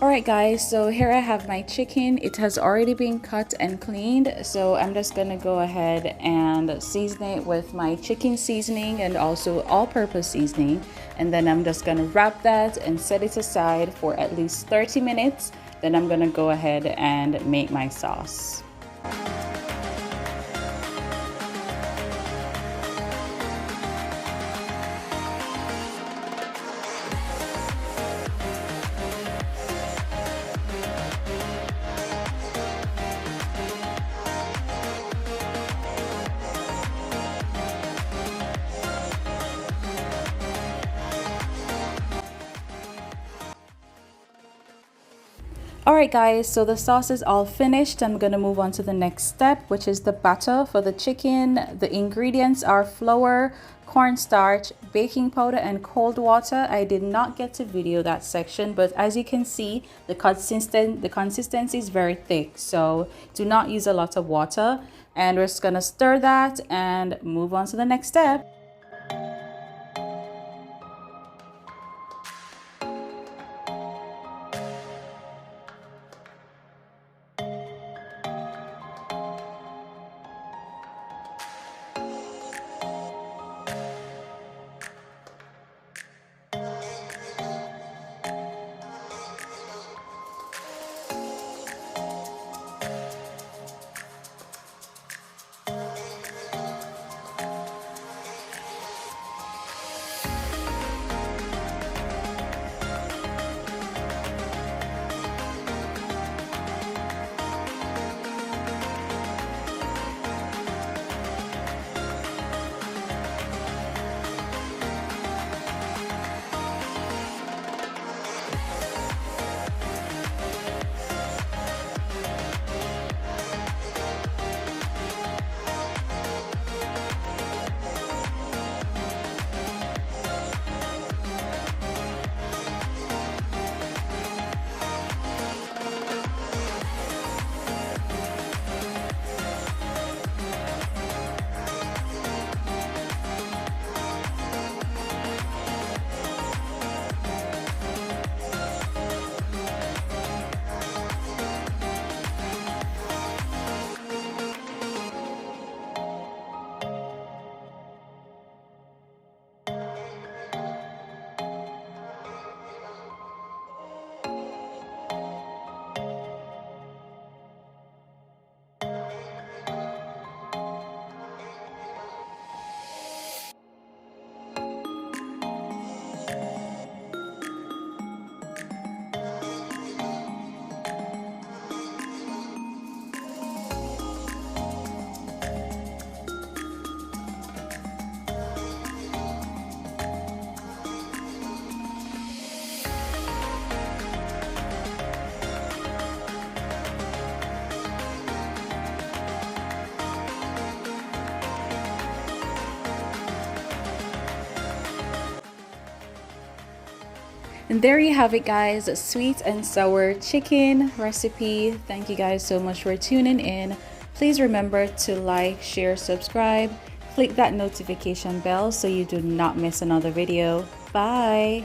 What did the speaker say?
Alright guys, so here I have my chicken. It has already been cut and cleaned, so I'm just gonna go ahead and season it with my chicken seasoning and also all-purpose seasoning, and then I'm just gonna wrap that and set it aside for at least 30 minutes. Then I'm gonna go ahead and make my sauce. Alright guys, so the sauce is all finished. I'm going to move on to the next step, which is the batter for the chicken. The ingredients are flour, cornstarch, baking powder, and cold water. I did not get to video that section, but as you can see, the consistency is very thick, so do not use a lot of water. And we're just going to stir that and move on to the next step. And there you have it guys, a sweet and sour chicken recipe. Thank you guys so much for tuning in. Please remember to like, share, subscribe, click that notification bell so you do not miss another video. Bye!